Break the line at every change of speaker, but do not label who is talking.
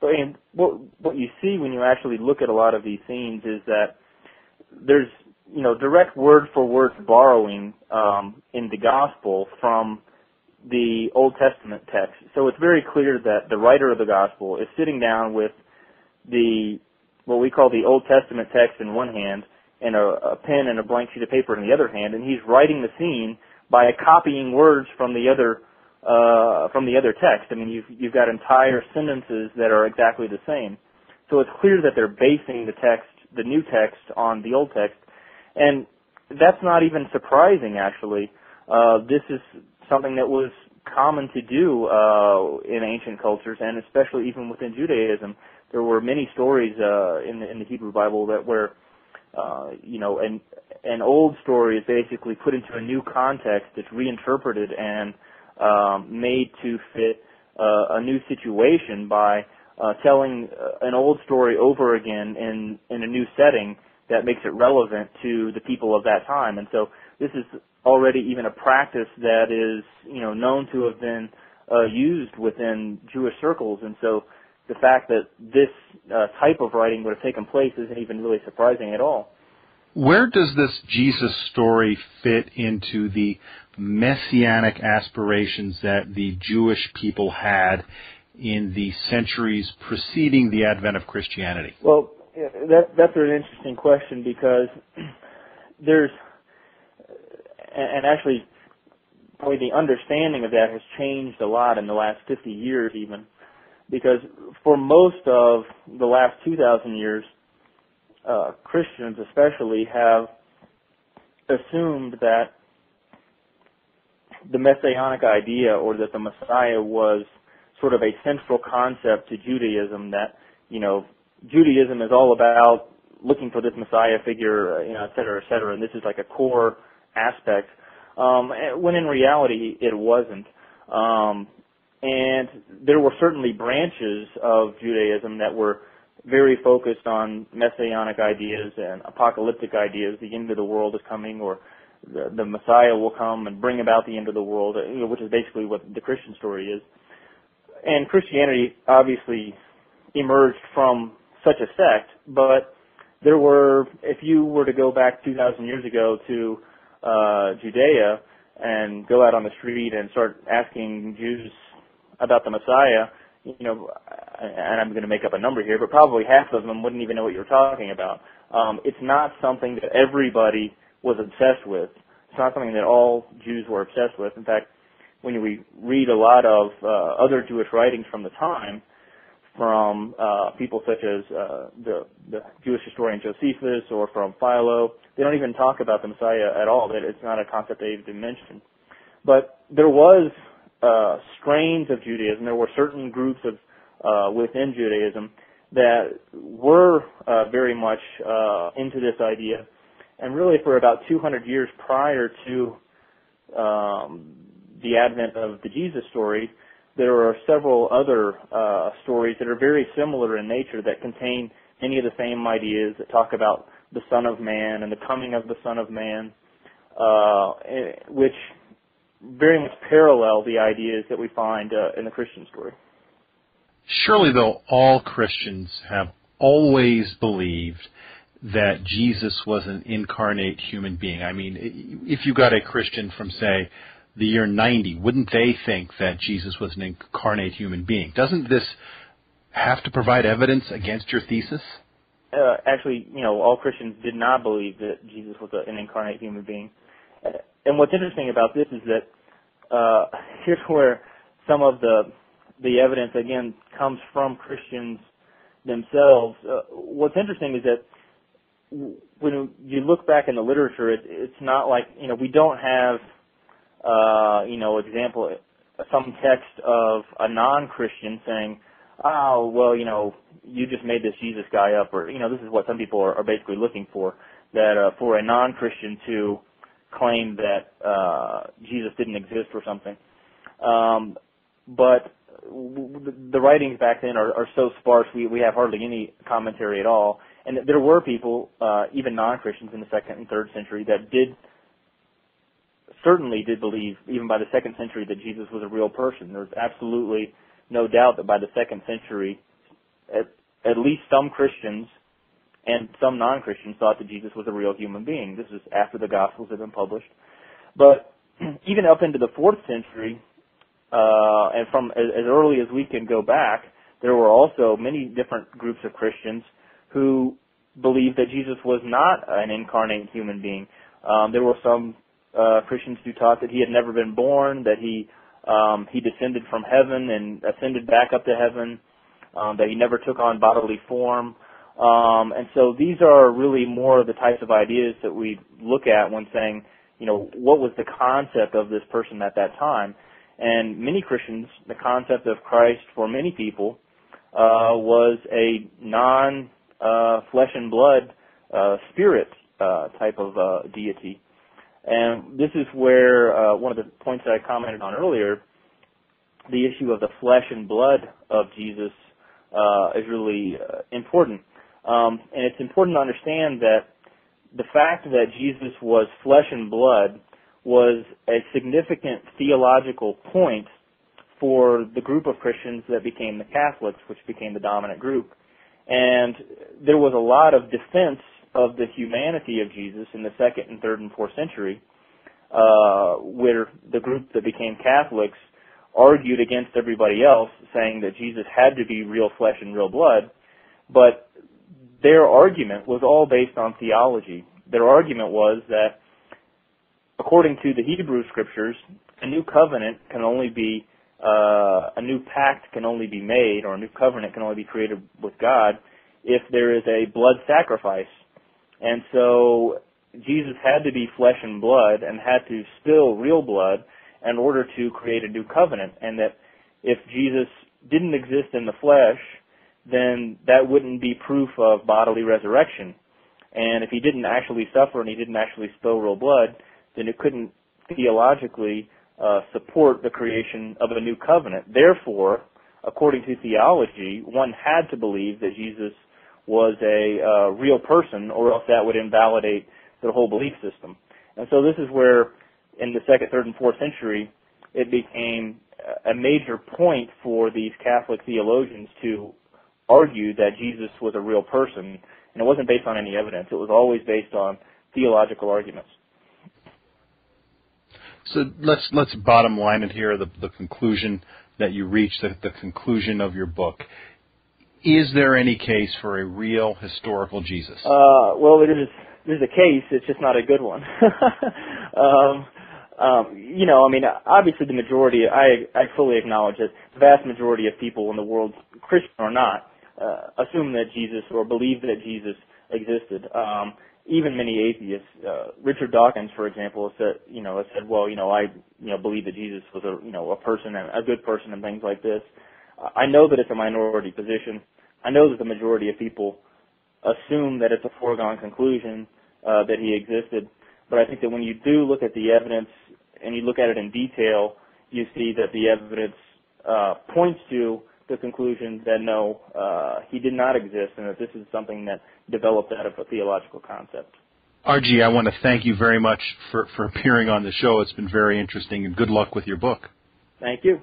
And what you see when you actually look at a lot of these scenes is that there's direct word-for-word borrowing in the Gospel from the Old Testament text. So it's very clear that the writer of the Gospel is sitting down with what we call the Old Testament text in one hand and a pen and a blank sheet of paper in the other hand, and he's writing the scene by copying words from the other text. I mean, you've got entire sentences that are exactly the same. So it's clear that they're basing the new text on the old text, and that's not even surprising, actually. This is something that was common to do in ancient cultures, and especially even within Judaism. There were many stories in the Hebrew Bible where an old story is basically put into a new context. It's reinterpreted and made to fit a new situation by telling an old story over again in a new setting that makes it relevant to the people of that time. And so this is already even a practice that is known to have been used within Jewish circles. And so the fact that this type of writing would have taken place isn't even really surprising at all.
Where does this Jesus story fit into the messianic aspirations that the Jewish people had in the centuries preceding the advent of Christianity?
Well, that's an interesting question, because and actually, probably the understanding of that has changed a lot in the last 50 years even, because for most of the last 2,000 years, Christians especially have assumed that the messianic idea, or that the Messiah, was sort of a central concept to Judaism, that, Judaism is all about looking for this Messiah figure, et cetera, and this is like a core aspect, when in reality it wasn't. And there were certainly branches of Judaism that were very focused on messianic ideas and apocalyptic ideas. The end of the world is coming, or the Messiah will come and bring about the end of the world, which is basically what the Christian story is. And Christianity obviously emerged from such a sect, but there were, if you were to go back 2,000 years ago to Judea and go out on the street and start asking Jews about the Messiah, and I'm going to make up a number here, but probably half of them wouldn't even know what you're talking about. It's not something that everybody was obsessed with. It's not something that all Jews were obsessed with. In fact, when we read a lot of other Jewish writings from the time, from people such as the Jewish historian Josephus or from Philo, they don't even talk about the Messiah at all. It's not a concept they even mention. But there was strains of Judaism. There were certain groups of within Judaism that were very much into this idea. And really for about 200 years prior to the advent of the Jesus story, there are several other stories that are very similar in nature that contain many of the same ideas, that talk about the Son of Man and the coming of the Son of Man, which very much parallel the ideas that we find in the Christian story.
Surely, though, all Christians have always believed that Jesus was an incarnate human being. I mean, if you got a Christian from, say, the year 90, wouldn't they think that Jesus was an incarnate human being? Doesn't this have to provide evidence against your thesis?
Actually, all Christians did not believe that Jesus was an incarnate human being. And what's interesting about this is that here's where some of the evidence, again, comes from Christians themselves. What's interesting is that when you look back in the literature, it's not like, we don't have, example, some text of a non-Christian saying, oh, well, you just made this Jesus guy up, or, this is what some people are basically looking for, that for a non-Christian to claim that Jesus didn't exist or something. But the writings back then are so sparse, we have hardly any commentary at all. And there were people, even non-Christians in the 2nd and 3rd century, that certainly did believe, even by the 2nd century, that Jesus was a real person. There's absolutely no doubt that by the 2nd century, at least some Christians and some non-Christians thought that Jesus was a real human being. This is after the Gospels had been published. But even up into the 4th century, and from as early as we can go back, there were also many different groups of Christians who believed that Jesus was not an incarnate human being. There were some Christians who taught that he had never been born, that he descended from heaven and ascended back up to heaven, that he never took on bodily form. And so these are really more of the types of ideas that we look at when saying, what was the concept of this person at that time? And many Christians, the concept of Christ for many people was a non-flesh and blood spirit type of deity. And this is where one of the points that I commented on earlier, the issue of the flesh and blood of Jesus is really important. And it's important to understand that the fact that Jesus was flesh and blood was a significant theological point for the group of Christians that became the Catholics, which became the dominant group. And there was a lot of defense of the humanity of Jesus in the 2nd and 3rd and 4th century, where the group that became Catholics argued against everybody else, saying that Jesus had to be real flesh and real blood. But their argument was all based on theology. Their argument was that, according to the Hebrew Scriptures, a new covenant can only be, a new pact can only be made, or a new covenant can only be created with God if there is a blood sacrifice. And so Jesus had to be flesh and blood and had to spill real blood in order to create a new covenant. And that if Jesus didn't exist in the flesh, then that wouldn't be proof of bodily resurrection. And if he didn't actually suffer and he didn't actually spill real blood, then it couldn't theologically support the creation of a new covenant. Therefore, according to theology, one had to believe that Jesus was a real person, or else that would invalidate the whole belief system. And so this is where, in the 2nd, 3rd, and 4th century, it became a major point for these Catholic theologians to argue that Jesus was a real person. And it wasn't based on any evidence. It was always based on theological arguments.
So let's bottom line it here, the conclusion that you reached, the conclusion of your book. Is there any case for a real historical Jesus?
Well, there's a case. It's just not a good one. Obviously the majority, I fully acknowledge that the vast majority of people in the world, Christian or not, assume that Jesus, or believe that Jesus existed. Even many atheists, Richard Dawkins, for example, said, I believe that Jesus was a person and a good person and things like this. I know that it's a minority position. I know that the majority of people assume that it's a foregone conclusion that he existed. But I think that when you do look at the evidence and you look at it in detail, you see that the evidence points to the conclusion that no, he did not exist, and that this is something that developed out of a theological concept.
R.G., I want to thank you very much for appearing on the show. It's been very interesting, and good luck with your book.
Thank you.